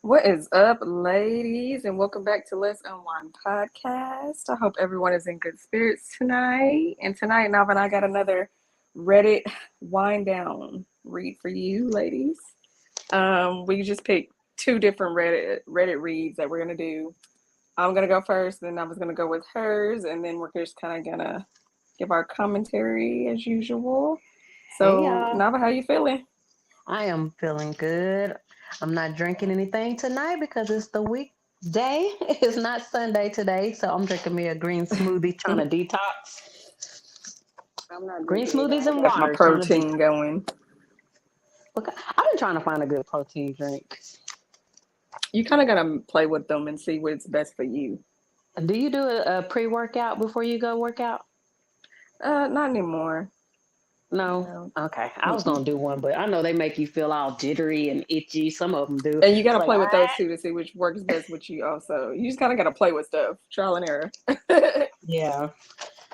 What is up, ladies, and welcome back to Let's Unwind podcast. I hope everyone is in good spirits tonight. And tonight, Nav and I got another Reddit wind down read for you, ladies. We just picked two different Reddit reads that we're gonna do. I'm gonna go first, then I was gonna go with hers, and then we're just kind of gonna give our commentary as usual. Hey So, y'all, Nava, how you feeling? I am feeling good. I'm not drinking anything tonight because it's the weekday. It's not Sunday today, so I'm drinking me a green smoothie trying to detox. I'm not Green drinking smoothies anything. and Got my water trying to protein detox. going. Okay. I've been trying to find a good protein drink. You kind of gotta play with them and see what's best for you. Do you do a pre-workout before you go work out? Not anymore. No? No. Okay. I was Mm-mm. gonna do one, but I know they make you feel all jittery and itchy. Some of them do. And you It's gotta like, play with those two to see which works best with you. Also, you just kind of gotta play with stuff, trial and error. yeah.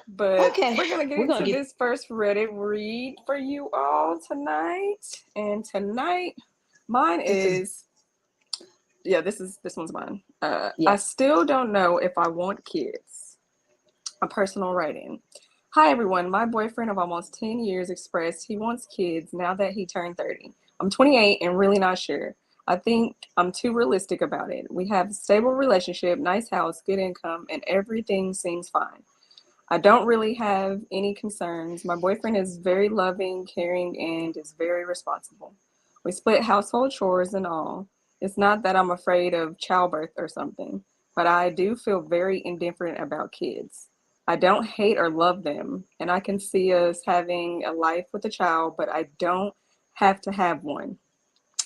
But Okay. we're gonna get We're gonna into get this first Reddit read for you all tonight. And tonight, mine this is is this one's mine. I yeah. still don't know if I want kids. A personal writing. Hi everyone, my boyfriend of almost 10 years expressed he wants kids now that he turned 30. I'm 28 and really not sure. I think I'm too realistic about it. We have a stable relationship, nice house, good income, and everything seems fine. I don't really have any concerns. My boyfriend is very loving, caring, and is very responsible. We split household chores and all. It's not that I'm afraid of childbirth or something, but I do feel very indifferent about kids. I don't hate or love them, and I can see us having a life with a child, but I don't have to have one.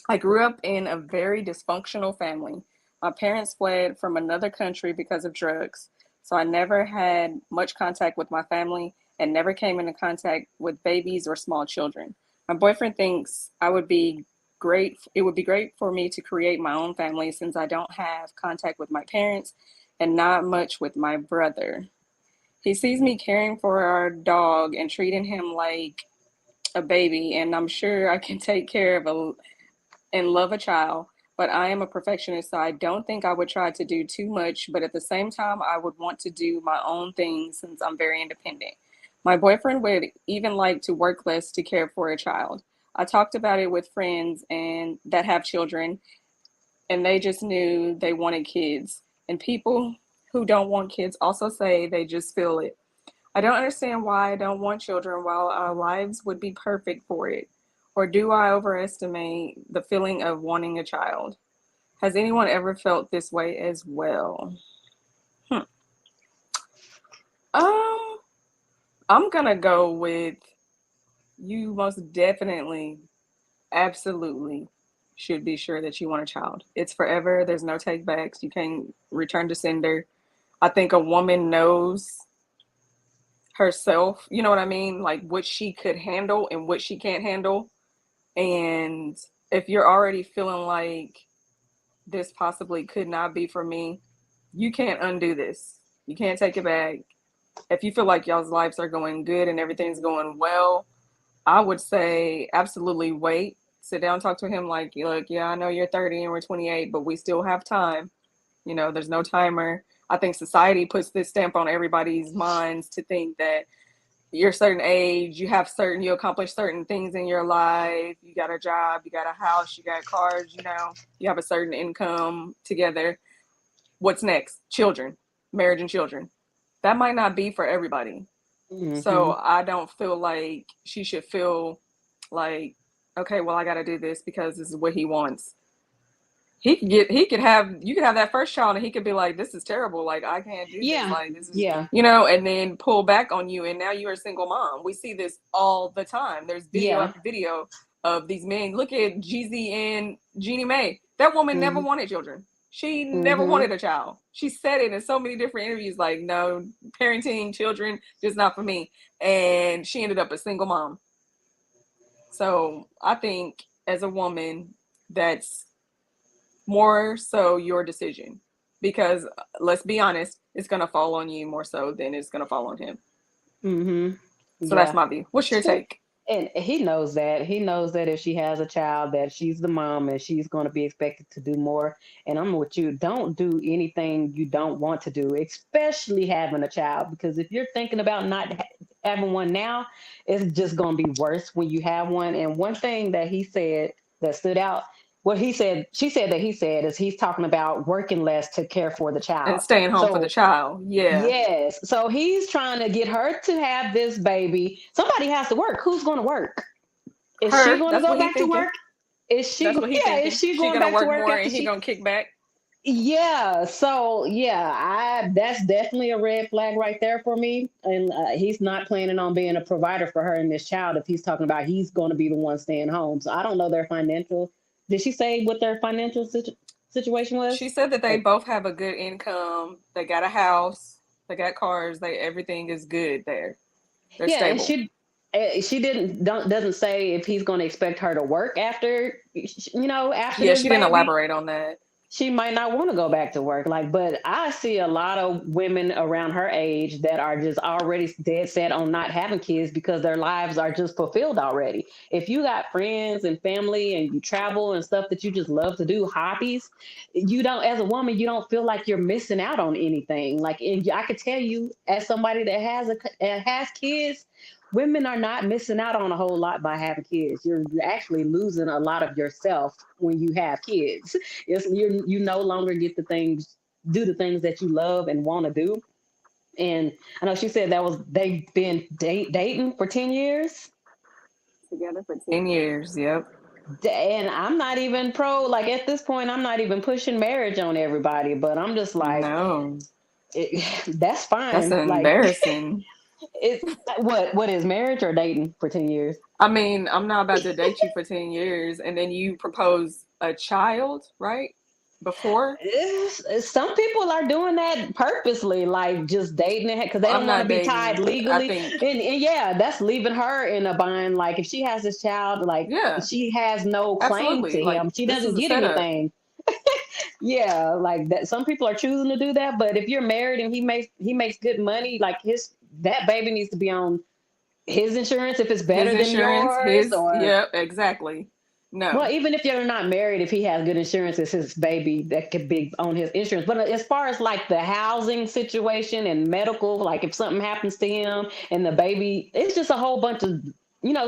I grew up in a very dysfunctional family. My parents fled from another country because of drugs, so I never had much contact with my family and never came into contact with babies or small children. My boyfriend thinks it would be great for me to create my own family since I don't have contact with my parents and not much with my brother. He sees me caring for our dog and treating him like a baby, and I'm sure I can take care of a and love a child, but I am a perfectionist, so I don't think I would try to do too much. But at the same time, I would want to do my own thing since I'm very independent. My boyfriend would even like to work less to care for a child. I talked about it with friends and that have children, and they just knew they wanted kids. And people who don't want kids also say they just feel it. I don't understand why I don't want children while our lives would be perfect for it. Or do I overestimate the feeling of wanting a child? Has anyone ever felt this way as well? Hmm. Um, I'm gonna go with you most definitely, absolutely should be sure that you want a child. It's forever. There's no take backs. You can't return to sender. I think a woman knows herself, you know what I mean? Like what she could handle and what she can't handle. And if you're already feeling like this possibly could not be for me, you can't undo this. You can't take it back. If you feel like y'all's lives are going good and everything's going well, I would say absolutely wait. Sit down, talk to him like, look, yeah, I know you're 30 and we're 28, but we still have time. You know, there's no timer. I think society puts this stamp on everybody's minds to think that you're a certain age, you accomplish certain things in your life, you got a job, you got a house, you got cars, you have a certain income together. What's next? Children, marriage and children. That might not be for everybody. So hmm I don't feel like she should feel like, okay, well, I got to do this because this is what he wants. He could have, you could have that first child and he could be like, this is terrible. Like, I can't do this. Yeah. Like, this is, Yeah. and then pull back on you. And now you're a single mom. We see this all the time. There's video Yeah. after video of these men. Look at Jeezy and Jeannie Mae. That woman never hmm wanted children. She never hmm wanted a child. She said it in so many different interviews, like, no, parenting children, just not for me. And she ended up a single mom. So I think as a woman, that's more so your decision because let's be honest, it's going to fall on you more so than it's going to fall on him. hmm So that's Yeah. my view. What's your Two take? And he knows that. He knows that if she has a child, that she's the mom and she's going to be expected to do more. And I'm with you. Don't do anything you don't want to do, especially having a child. Because if you're thinking about not having one now, it's just going to be worse when you have one. And one thing that he said that stood out, what he said, she said that he said is he's talking about working less to care for the And child. staying home for the So child. Yeah. yes. So he's trying to get her to have this baby. Somebody has to work. Who's going to work? Is she Her. going to That's go what he back to thinking. work? Is she? That's what he Yeah. Is thinking. she She going gonna back to work work more after and he she? gonna kick back. Yeah. So yeah, I that's definitely a red flag right there for me. And he's not planning on being a provider for her and this child if he's talking about he's going to be the one staying home. So I don't know their financial. Did she say what their financial situation She was? said that they Like, both have a good income. They got a house. They got cars. They everything is good there. They're yeah, and stable. she doesn't say if he's going to expect her to work after after Yeah, this she didn't baby. elaborate on that. She might not want to go back to work. Like, but I see a lot of women around her age that are just already dead set on not having kids because their lives are just fulfilled already. If you got friends and family and you travel and stuff that you just love to do, hobbies, you don't, as a woman, you don't feel like you're missing out on anything. Like, and I could tell you, as somebody that has kids, women are not missing out on a whole lot by having kids. You're actually losing a lot of yourself when you have kids. It's you no longer get do the things that you love and want to do. And I know she said that was they've been dating for 10 years. Together for 10 years. Yep. And I'm not even pro, like at this point, I'm not even pushing marriage on everybody, but I'm just like, No, that's that's fine. Like, embarrassing. it, what is marriage or dating for 10 years? I mean, I'm not about to date you for 10 years and then you propose a child, right? Before Some people are doing that purposely, like just dating it because they I'm don't want to not be tied dating. I legally. think, And yeah, that's leaving her in a bind. Like if she has this child, like yeah, she has no claim absolutely. to Like him. She this doesn't is a get setup. anything. Yeah, like that. Some people are choosing to do that, but if you're married and he makes good money, like his that baby needs to be on his insurance if it's His better than insurance, yours, his, or yep, exactly. well, No. even if you're not married, if he has good insurance, it's his baby that could be on his insurance. But as far as like the housing situation and medical, like if something happens to him and the baby, it's just a whole bunch of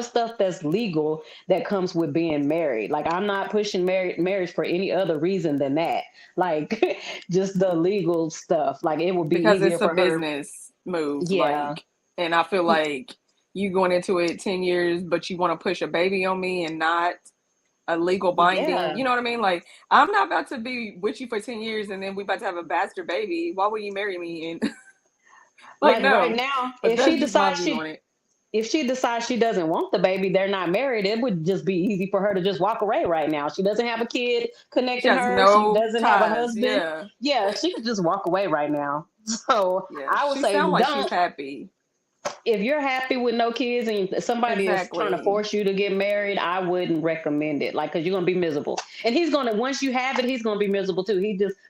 stuff that's legal that comes with being married. Like I'm not pushing marriage for any other reason than that. Like just the legal stuff. Like it would be Because easier it's a for her. business move. Yeah. And I feel like you going into it 10 years, but you want to push a baby on me and not a legal binding. Yeah. You know what I mean? Like, I'm not about to be with you for 10 years and then we about to have a bastard baby. Why would you marry me? And like, Like right no. now, But that's just my view on it. if she decides she doesn't want the baby, they're not married, it would just be easy for her to just walk away right now. She doesn't have a kid She connecting has her. She no doesn't have a ties. husband. Yeah. Yeah, she could just walk away right now. So Yeah. I would She say, sounds like she's don't. happy. If you're happy with no kids and somebody is trying to Exactly. force you to get married, I wouldn't recommend it. Like, because you're gonna be miserable, and once you have it, he's gonna be miserable too.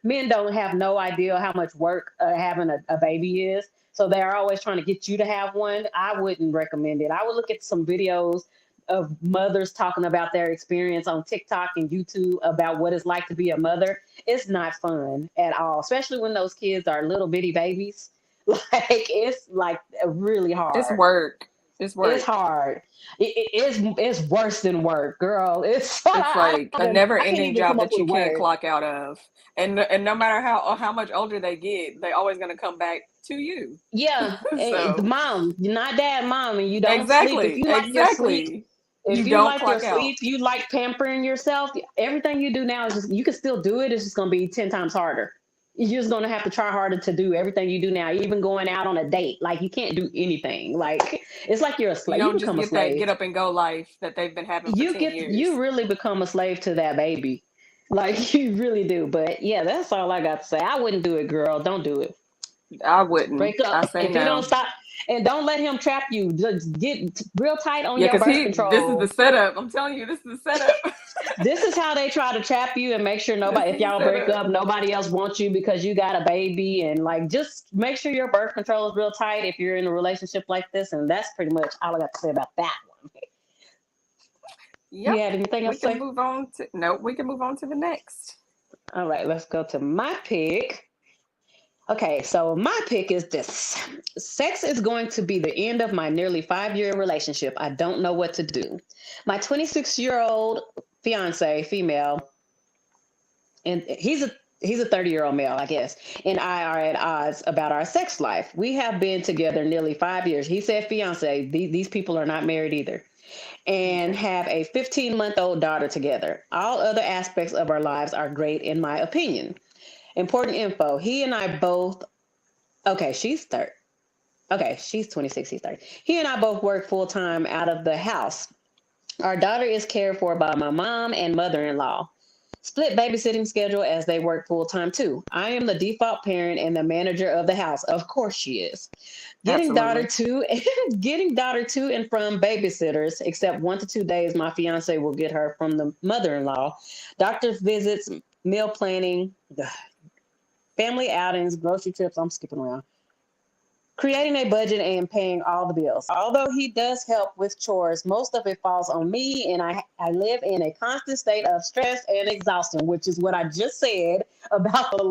Men don't have no idea how much work having a baby is, so they're always trying to get you to have one. I wouldn't recommend it. I would look at some videos of mothers talking about their experience on TikTok and YouTube about what it's like to be a mother. It's not fun at all, especially when those kids are little bitty babies. Like it's like really It's hard. work. It's It's work. hard. It's worse than work, girl. It's It's like a never I can't ending even job come up that with you a can't word. clock out of. And no matter how much older they get, they always gonna come back to you. Yeah, the So mom, you're not dad, mom, and you don't sleep. If exactly, you like your sleep, exactly. You don't clock out. you like pampering yourself. Everything you do now is just you can still do it. It's just gonna be 10 times harder. You're just gonna have to try harder to do everything you do now. Even going out on a date, like you can't do anything. Like it's like you're a You slave. You don't just become a get that get slave. up and go life that they've been having for 10 You years. really become a slave to that baby. Like you really do. But yeah, that's all I got to say. I wouldn't do it, girl. Don't do it. I wouldn't. Break up. I say If he don't no. stop, and don't let him trap you. Just get real tight on Yeah, your because birth this is the control. setup. I'm telling you, this is the setup. This is how they try to trap you and make sure This nobody, if is the y'all break setup. up, nobody else wants you because you got a baby. And like, just make sure your birth control is real tight if you're in a relationship like this. And that's pretty much all I got to say about that one. You Yep. had anything We else to can say? move on to no, we can move on to the next. All right, let's go to my pick. Okay, so my pick is this. Sex is going to be the end of my nearly 5 year relationship. I don't know what to do. My 26-year-old fiance, female, and he's a 30-year-old male, I guess, and I are at odds about our sex life. We have been together nearly 5 years. He said fiance. These people are not married either, and Okay. have a 15-month-old daughter together. All other aspects of our lives are great, in my opinion. Important info. He and I both. Okay, she's 30. Okay, she's 26. He's 30. He and I both work full time out of the house. Our daughter is cared for by my mom and mother in law. Split babysitting schedule as they work full time too. I am the default parent and the manager of the house. Of course she is. Getting daughter Absolutely. to getting daughter to and from babysitters, except 1 to 2 days my fiance will get her from the mother-in-law. Doctor's visits, meal planning, family outings, grocery trips. I'm skipping around. Creating a budget and paying all the bills. Although he does help with chores, most of it falls on me, and I live in a constant state of stress and exhaustion, which is what I just said about the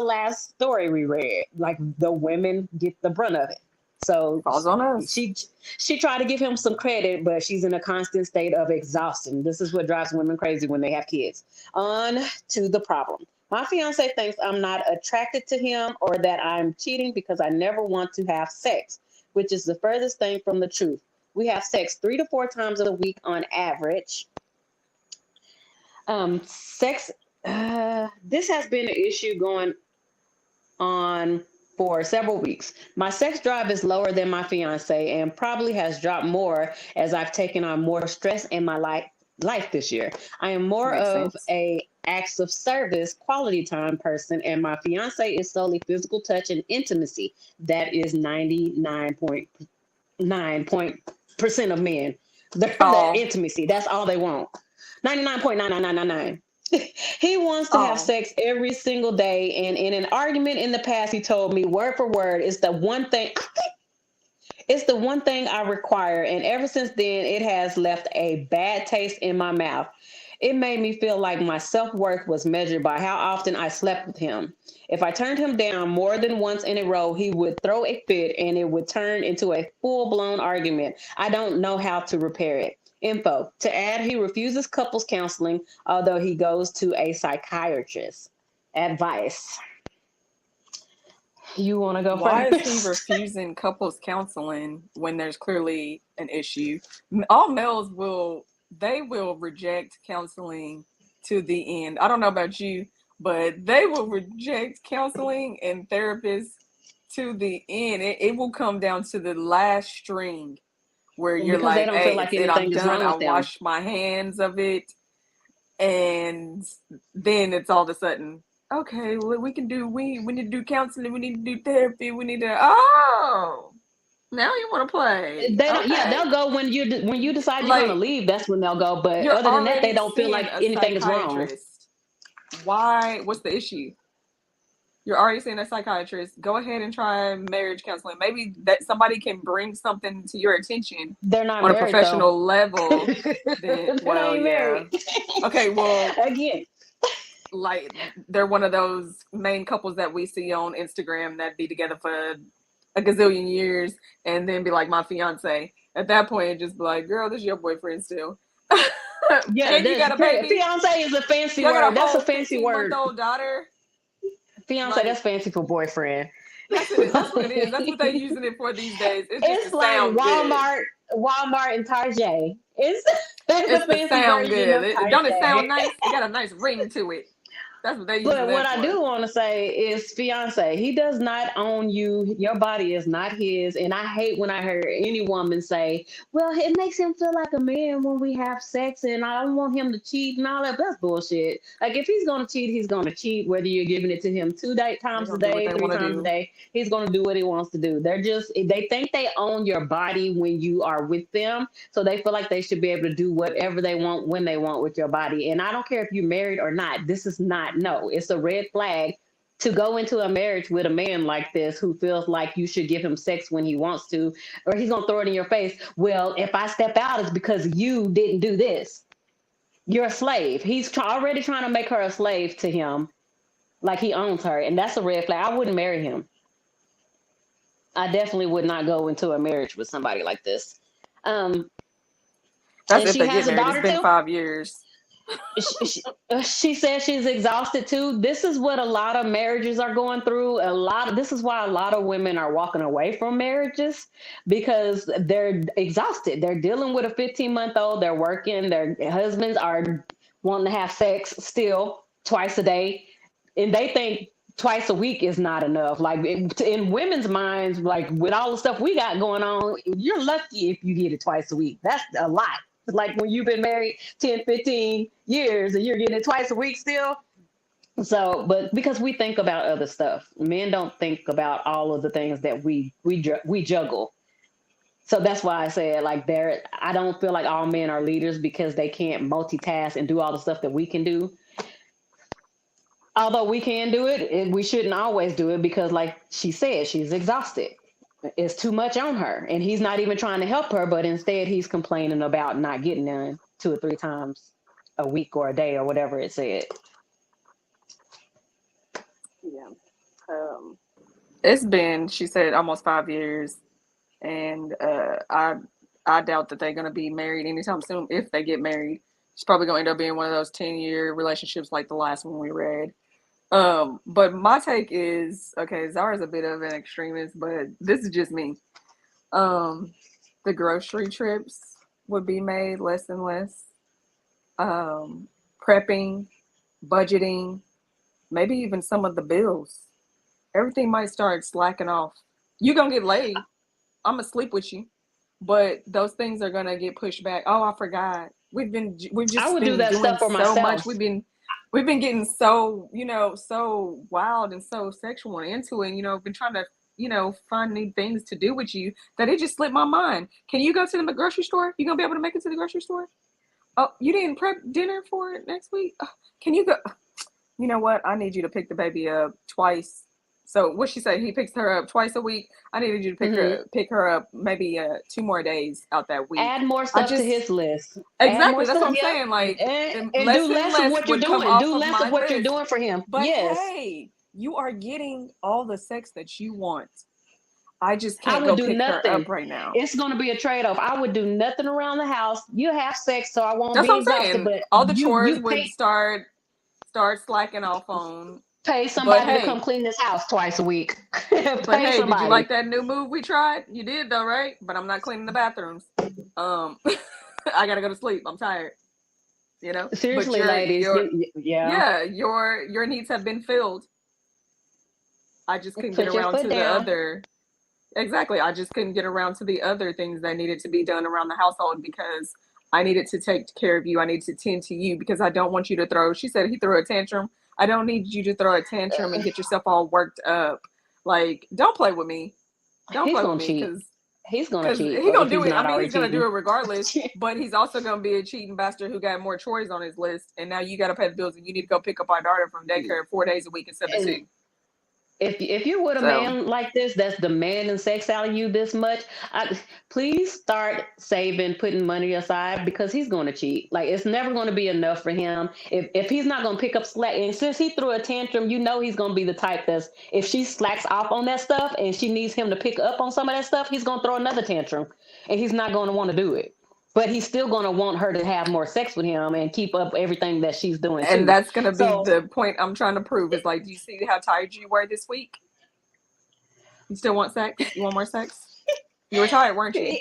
last story we read. Like the women get the brunt of it. So Falls on us. she she tried to give him some credit, but she's in a constant state of exhaustion. This is what drives women crazy when they have kids. On to the problem. My fiance thinks I'm not attracted to him or that I'm cheating because I never want to have sex, which is the furthest thing from the truth. We have sex 3 to 4 times a week on average. Sex. This has been an issue going on for several weeks. My sex drive is lower than my fiance and probably has dropped more as I've taken on more stress in my life this year. I am more Makes of sense. a acts of service, quality time person, and my fiance is solely physical touch and intimacy. That is 99.9% of men. They're that Oh, intimacy. That's all they want. 99.99999. He wants to have oh, sex every single day, and in an argument in the past, he told me word for word, it's the one thing I require, and ever since then, it has left a bad taste in my mouth. It made me feel like my self worth was measured by how often I slept with him. If I turned him down more than once in a row, he would throw a fit and it would turn into a full blown argument. I don't know how to repair it. Info. To add, he refuses couples counseling, although he goes to a psychiatrist. Advice. You want to go why is he first? refusing couples counseling when there's clearly an issue? All males they will reject counseling to the end. I don't know about you, but they will reject counseling and therapists to the end. It will come down to the last string where you're Because they like, don't feel hey, like I'm anything is done. wrong I with them. wash my hands of it. And then it's all of a sudden, okay, well, we need to do counseling, we need to do therapy, we need to, oh, now you want to play. They don't. Yeah, Okay. they'll go when you decide you're gonna Like, leave. That's when they'll go. But you're other than that, they already don't feel seeing like a anything is wrong. psychiatrist. What's the issue? You're already seeing a psychiatrist. Go ahead and try marriage counseling. Maybe that somebody can bring something to your attention They're not on a married though. professional level. Then, They're not well, even yeah. married. Okay, well, Again, like they're one of those main couples that we see on Instagram that be together for a gazillion years and then be like my fiance. At that point, just be like, girl, this is your boyfriend still. yeah, And you got a baby. fiance is a fancy Y'all got word. a That's a whole fancy 15-month word. old daughter. Fiance, that's Like, fancy for boyfriend. that's it. That's what it is. That's what they're using it for these days. It's just to It's like sound good. Walmart, and Target. It's It's a to fancy sound version of good. Don't it sound Target. nice? It got a nice ring to it. That's what they're using But what that I for. do want to say is, fiance, he does not own you. Your body is not his. And I hate when I hear any woman say, well, it makes him feel like a man when we have sex, and I don't want him to cheat and all that. That's bullshit. Like, if he's going to cheat, he's going to cheat, whether you're giving it to him They're times a gonna do what day, they three want to times a do. day. He's going to do what he wants to do. They think they own your body when you are with them. So they feel like they should be able to do whatever they want when they want with your body. And I don't care if you're married or not. This is not, no, it's a red flag to go into a marriage with a man like this who feels like you should give him sex when he wants to, or he's going to throw it in your face. Well, if I step out, it's because you didn't do this. You're a slave. Already trying to make her a slave to him, like he owns her, and that's a red flag. I wouldn't marry him. I definitely would not go into a marriage with somebody like this. Um, That's and if she they get has a married. It's daughter been too. 5 years. She says she's exhausted too. This is what a lot of marriages are going through. This is why a lot of women are walking away from marriages, because they're exhausted. They're dealing with a 15-month-old. They're working. Their husbands are wanting to have sex still twice a day, and they think twice a week is not enough. Like in women's minds, like with all the stuff we got going on, you're lucky if you get it twice a week. That's a lot. Like when you've been married 10, 15 years and you're getting it twice a week still. So, but because we think about other stuff, men don't think about all of the things that we juggle. So that's why I said, like, I don't feel like all men are leaders because they can't multitask and do all the stuff that we can do. Although we can do it, and we shouldn't always do it because, like she said, she's exhausted. It's too much on her, and he's not even trying to help her, but instead he's complaining about not getting done 2 or 3 times a week or a day or whatever it said. Yeah. It's been, she said, almost 5 years, and I doubt that they're gonna be married anytime soon. If they get married, it's probably gonna end up being one of those 10-year relationships like the last one we read. But my take is, okay, Zara's a bit of an extremist, but this is just me. Um, the grocery trips would be made less and less. Prepping, budgeting, maybe even some of the bills. Everything might start slacking off. You gonna get laid. I'm gonna sleep with you, but those things are gonna get pushed back. Oh, I forgot. We've I just would do been that doing stuff for so much. myself. We've been getting so, so wild and so sexual and into it. Been trying to, find new things to do with you that it just slipped my mind. Can you go to the grocery store? You gonna be able to make it to the grocery store? Oh, you didn't prep dinner for it next week? Can you go? You know what? I need you to pick the baby up twice. So what she said, he picks her up twice a week. I needed you to Hmm. pick her up maybe 2 more days out that week. Add more I stuff to just his list. Add more exactly, that's what stuff. I'm Yep. saying. Like And less do and less of less what you're would come doing. off Do of less my of what you're list. doing for him. But Yes. hey, you are getting all the sex that you want. I just I can't would go do pick her nothing. up right now. It's going to be a trade off. I would do nothing around the house. You have sex, so I won't That's be what I'm exhausted. saying. But All the chores you would start slacking off on. pay But somebody to come hey, clean this house twice a week. But Pay hey, did you somebody. like that new move we tried? You did though, right? But I'm not cleaning the bathrooms. Um, I gotta go to sleep. I'm tired. But Seriously, ladies. Yeah. your needs have been filled. I just couldn't get Put your around foot to the down. other. Exactly. I just couldn't get around to the other things that needed to be done around the household because I needed to take care of you. I needed to tend to you because I don't want you to throw. She said he threw a tantrum. I don't need you to throw a tantrum and get yourself all worked up. Like, don't play with me. Don't He's play with going to me cheat. because He's going to because cheat he gonna if do he's it. I not mean, already he's gonna do cheating. it regardless. But he's also gonna be a cheating bastard who got more chores on his list, and now you got to pay the bills, and you need to go pick up our daughter from daycare 4 days a week instead of And two. if you're with a So man like this that's demanding sex out of you this much, please start saving, putting money aside because he's going to cheat. Like it's never going to be enough for him if he's not going to pick up slack. And since he threw a tantrum, he's going to be the type that's if she slacks off on that stuff and she needs him to pick up on some of that stuff, he's going to throw another tantrum, and he's not going to want to do it. But he's still going to want her to have more sex with him and keep up everything that she's doing and too. that's gonna be So the point I'm trying to prove. Is like, do you see how tired you were this week? You still want sex? You want more sex? You were tired, weren't you?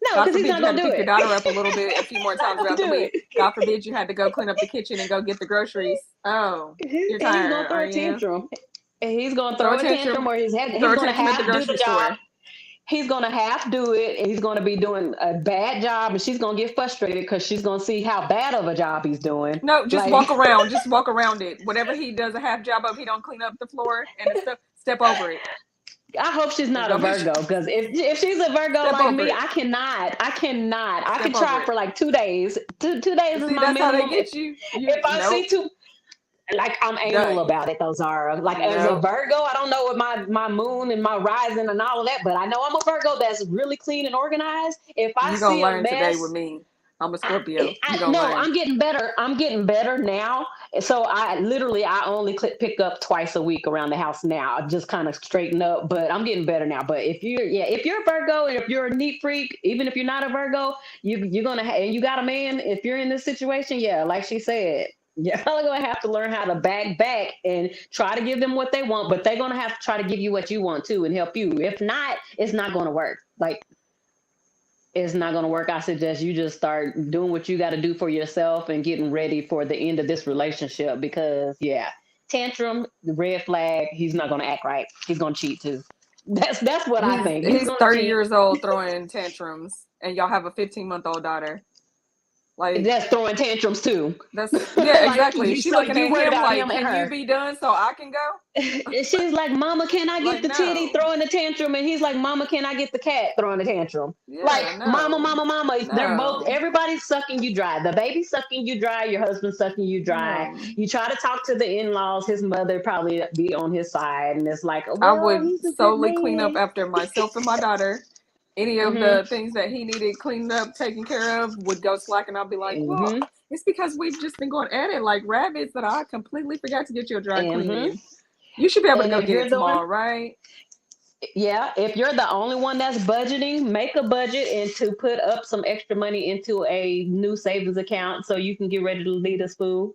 no, God because he's forbid not you had going to to do pick your it. daughter up a little bit, a few more He's not times going throughout to the do week. it. God forbid you had to go clean up the kitchen and go get the groceries. Oh, you're And he's tired, gonna are throw a you? tantrum. And he's gonna Throw a throw a tantrum, tantrum. or he's Throw a gonna tantrum at the half do grocery the job. store. He's gonna half do it, and he's gonna be doing a bad job, and she's gonna get frustrated because she's gonna see how bad of a job he's doing. No, just walk Like, around. Just walk around it. Whatever he does a half job of, he don't clean up the floor and the stuff. Step over it. I hope she's And not a go make sure. Virgo, because if she's a Virgo Step like over me, it. I cannot. I Step can over try it. for like 2 days. Two days is See, my that's how they minimum. get you. If I see Nope. two, like I'm anal Done. about it, though, Zara. Like as a Nope. Virgo, I don't know what my moon and my rising and all of that, but I know I'm a Virgo that's really clean and organized. If I You gonna see a learn today with mess, me. I'm a Scorpio. You gonna No, learn. I'm getting better. I'm getting better now. So I only pick up twice a week around the house now. I just kind of straighten up, but I'm getting better now. But if you're a Virgo and if you're a neat freak, even if you're not a Virgo, you're gonna and you got a man. If you're in this situation, yeah, like she said, you're probably gonna have to learn how to back and try to give them what they want, but they're gonna have to try to give you what you want too and help you. If not, it's not gonna work. Like it's not going to work. I suggest you just start doing what you got to do for yourself and getting ready for the end of this relationship because, yeah, tantrum, the red flag, he's not going to act right. He's going to cheat too. That's what I think. He's 30 years old throwing tantrums, and y'all have a 15-month-old daughter. Like that's throwing tantrums too. That's exactly. She's looking at him like, him "Can you be done so I can go?" And she's like, "Mama, can I get the titty throwing the tantrum?" And he's like, "Mama, can I get the cat throwing the tantrum?" Yeah, Mama. No. They're both. Everybody's sucking you dry. The baby's sucking you dry. Your husband's sucking you dry. No. You try to talk to the in-laws. His mother probably be on his side, and it's like, I would solely clean up after myself and my daughter. Any of the things that he needed cleaned up, taken care of, would go slack, and I'll be like, well, it's because we've just been going at it like rabbits that I completely forgot to get you a dry cleaning. You should be able to go get it tomorrow, right? Yeah, if you're the only one that's budgeting, make a budget and to put up some extra money into a new savings account so you can get ready to lead a school.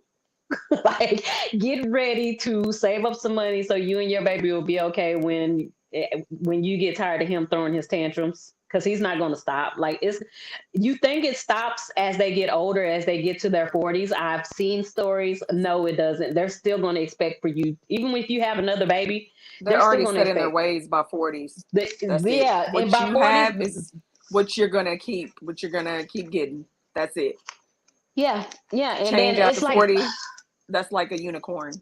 Like, get ready to save up some money so you and your baby will be okay when you get tired of him throwing his tantrums, because he's not going to stop. Like, you think it stops as they get older, as they get to their 40s. I've seen stories. No, it doesn't. They're still going to expect for you, even if you have another baby. They're already set in their ways by 40s. Yeah, what you 40s, have is what you're gonna keep. What you're gonna keep getting. That's it. Yeah. And change after 40. That's like a unicorn.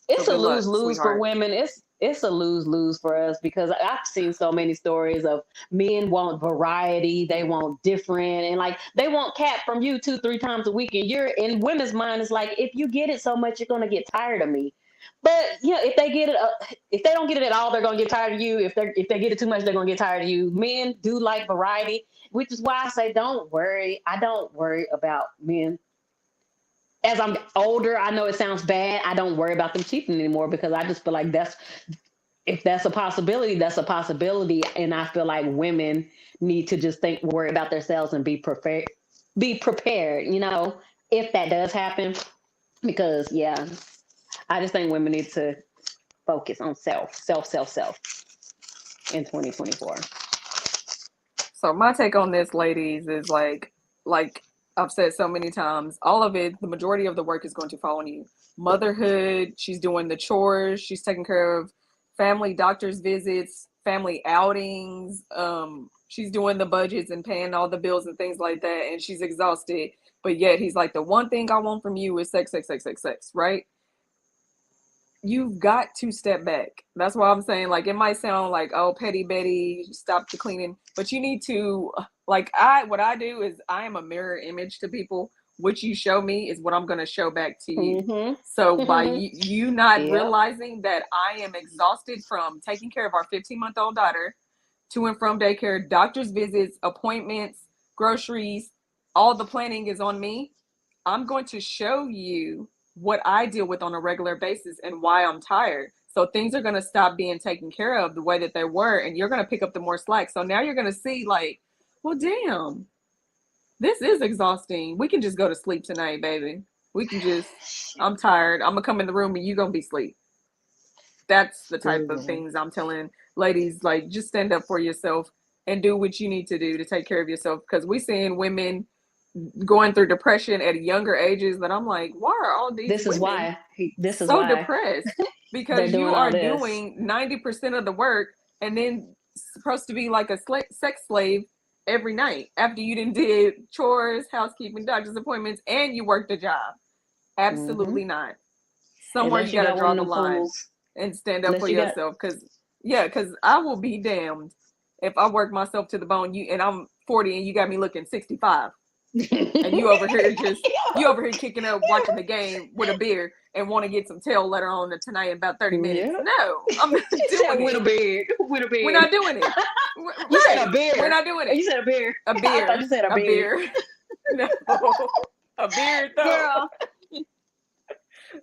It's a lose-lose for women. It's a lose-lose for us because I've seen so many stories of men want variety, they want different, and like they want cat from you 2-3 times a week. And you're in women's mind is like, if you get it so much, you're gonna get tired of me. But if they get it, if they don't get it at all, they're gonna get tired of you. If they get it too much, they're gonna get tired of you. Men do like variety, which is why I say don't worry. I don't worry about men. As I'm older, I know it sounds bad. I don't worry about them cheating anymore because I just feel like if that's a possibility, that's a possibility. And I feel like women need to just worry about themselves and be prepared, if that does happen. Because, yeah, I just think women need to focus on self in 2024. So my take on this, ladies, is like I've said so many times, all of it, the majority of the work is going to fall on you. Motherhood, she's doing the chores, she's taking care of family doctor's visits, family outings, she's doing the budgets and paying all the bills and things like that, and she's exhausted. But yet he's like, the one thing I want from you is sex, right? You've got to step back. That's why I'm saying, like, it might sound like, oh, petty Betty, stop the cleaning, but you need to, what I do is I am a mirror image to people. What you show me is what I'm going to show back to you. So by you not realizing that I am exhausted from taking care of our 15-month-old daughter, to and from daycare, doctor's visits, appointments, groceries, all the planning is on me. I'm going to show you what I deal with on a regular basis and why I'm tired. So things are going to stop being taken care of the way that they were, and you're going to pick up the more slack. So now you're going to see like, well, damn, this is exhausting. We can just go to sleep tonight, baby. We can just, I'm tired. I'm going to come in the room and you're going to be asleep. That's the type of things I'm telling ladies, like, just stand up for yourself and do what you need to do to take care of yourself. Because we're seeing women going through depression at younger ages that I'm like, why are all these this women is so why depressed? Because you are doing 90% of the work and then supposed to be like a sex slave every night after you did chores, housekeeping, doctor's appointments, and you worked a job. Absolutely not. Somewhere you gotta draw the line and stand up for yourself. Because I will be damned if I work myself to the bone. And I'm 40 and you got me looking 65. And you over here kicking up, watching the game with a beer and want to get some tail later on tonight in about 30 minutes. No, I'm not doing it. With a beard. We're not doing it. You said a beer. We're not doing it. You said a beer. A beer. I thought you said a beer. No, a beard though. Girl.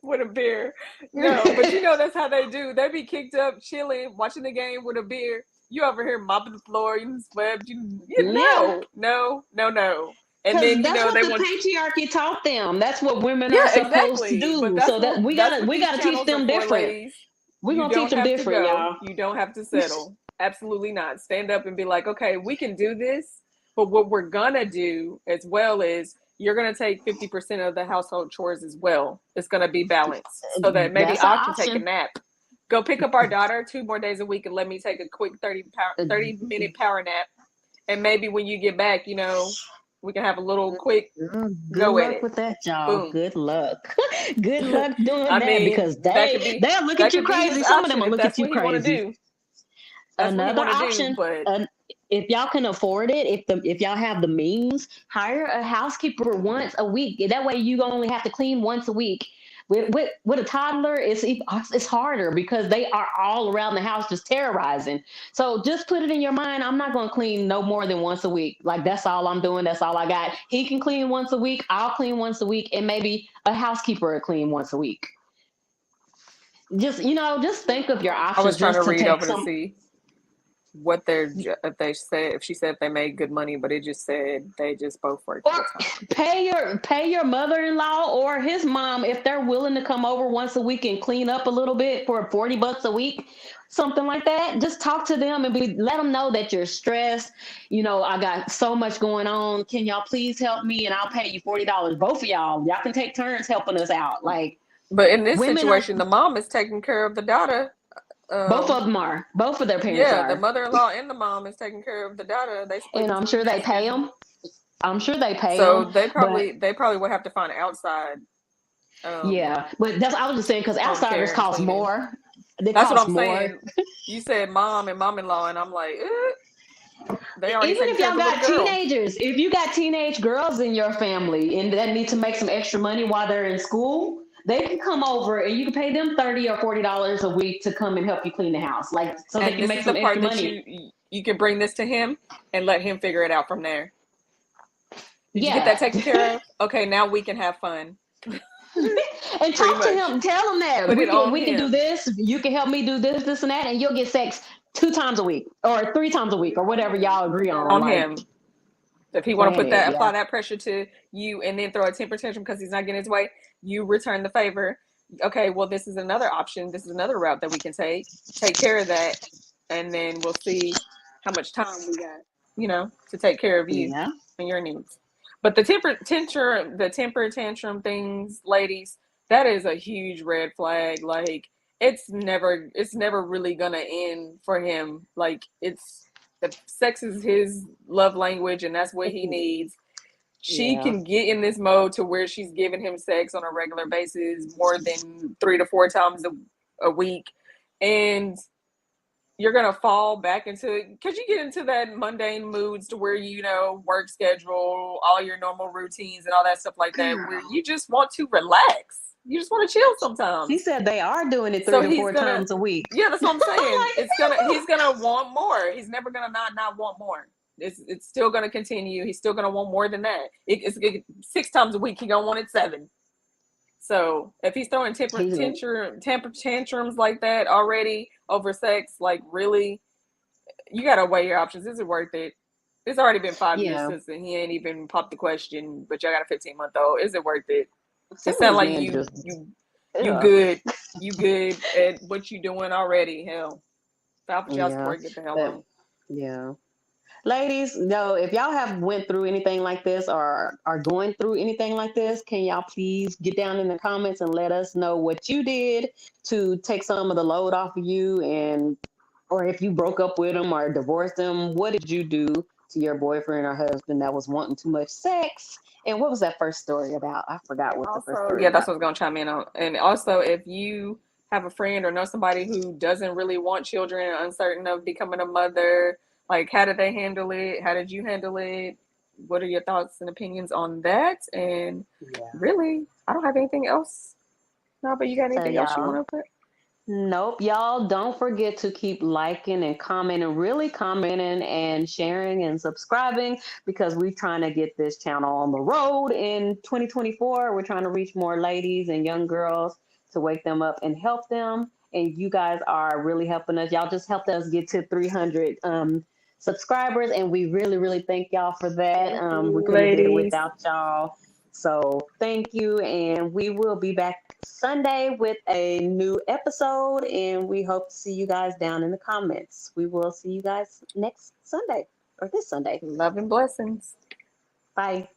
With a beer. No, but you know that's how they do. They be kicked up, chilling, watching the game with a beer. You over here mopping the floor, you swept. Yeah. No. And Because then that's what they the want. patriarchy taught them. That's what women are Yeah, supposed to exactly. But do. So that we that's gotta what we these gotta teach channels are them for, different. ladies. We're You gonna teach don't them have to different, go. y'all. You don't have to settle. Absolutely not. Stand up and be like, okay, we can do this. But what we're gonna do as well is you're gonna take 50% of the household chores as well. It's gonna be balanced so that maybe That's an I can take a option. nap. Go pick up our daughter 2 more days a week and let me take a quick 30-minute power nap. And maybe when you get back, we can have a little quick Good go at luck it. with that, y'all. Boom. Good luck. Good luck doing I that mean, because they'll look at that you could be his crazy. Some of them option will if look at that's you what he want to crazy. do. That's what he Another want to do. option, But if y'all can afford it, if y'all have the means, hire a housekeeper once a week. That way you only have to clean once a week. With a toddler, it's harder because they are all around the house just terrorizing. So just put it in your mind, I'm not going to clean no more than once a week. Like that's all I'm doing. That's all I got. He can clean once a week. I'll clean once a week, and maybe a housekeeper will clean once a week. Just think of your I was options trying to just to read take over to some. see what if she said they made good money, but it just said they just both work Or full time. pay your mother-in-law or his mom if they're willing to come over once a week and clean up a little bit for $40 a week, something like that. Just talk to them and let them know that you're stressed. I got so much going on. Can y'all please help me? And I'll pay you $40. Both of y'all can take turns helping us out. Like But in this women are, situation, the mom is taking care of the daughter. both of them are. Both of their parents Yeah, the are, mother-in-law and the mom is taking care of the daughter. They split and I'm between sure they that pay schedule. them. I'm sure they pay So them, they but probably would have to find outside yeah, but I was just saying because home outsiders care and cost cleaning. more. They That's what cost I'm more. saying. You said mom and mom-in-law, and I'm like, they already Even taking if care of y'all the little got girl. teenagers, if you got teenage girls in your family and that need to make some extra money while they're in school, they can come over and you can pay them $30 or $40 a week to come and help you clean the house, like so they And can this make is the some extra part that money. you can bring this to him and let him figure it out from there. Did you get that Yeah. taken care of? Okay, now we can have fun. And Pretty talk to much. him. Tell him that Put it on we can do him. this. You can help me do this, and that, and you'll get sex 2 times a week or 3 times a week or whatever y'all agree on. On Like him. If he want to plan put it, that, yeah. apply that pressure to you, and then throw a temper tantrum because he's not getting his way, you return the favor. Okay, well, this is another option. This is another route that we can take. Take care of that, and then we'll see how much time we got, to take care of you Yeah. and your needs. But the temper tantrum things, ladies, that is a huge red flag. Like it's never really gonna end for him. Like it's the sex is his love language, and that's what he needs. She Yeah. can get in this mode to where she's giving him sex on a regular basis, more than 3 to 4 times a week, and you're gonna fall back into, because you get into that mundane moods to where work schedule, all your normal routines and all that stuff like that, where Girl. you just want to relax. You just want to chill She sometimes. said they are doing it three So to he's four gonna, times a week. yeah, that's what I'm I'm saying. like, He's gonna want more. He's never gonna not want more. It's still gonna continue. He's still gonna want more than that. 6 times a week. He gonna want it 7. So if he's throwing he's temper tantrums like that already over sex, like really, you gotta weigh your options. Is it worth it? It's already been 5 years yeah. since he ain't even popped the question, but y'all got a 15-month-old. Is it worth it? Some It of sounds these like men you just you you yeah. good. You good at what you doing already. Hell, stop with y'all Yeah. support. Get the hell But on. yeah. Ladies, no, if y'all have went through anything like this or are going through anything like this, can y'all please get down in the comments and let us know what you did to take some of the load off of you, and or if you broke up with them or divorced them, what did you do to your boyfriend or husband that was wanting too much sex? And what was that first story about? I forgot And what the first also, story yeah, that's about. what I was gonna chime in on. And also, if you have a friend or know somebody who doesn't really want children, uncertain of becoming a mother, like how did they handle it? How did you handle it? What are your thoughts and opinions on that? And Yeah. really, I don't have anything else. No, but you got So anything else you want y'all, to put? Nope, y'all don't forget to keep liking and commenting, really commenting and sharing and subscribing because we're trying to get this channel on the road in 2024. We're trying to reach more ladies and young girls to wake them up and help them. And you guys are really helping us. Y'all just helped us get to 300 subscribers, and we really, really thank y'all for that. Thank you, We couldn't have did it ladies. without y'all. So thank you, and we will be back Sunday with a new episode, and we hope to see you guys down in the comments. We will see you guys next Sunday or this Sunday. Love and blessings. Bye.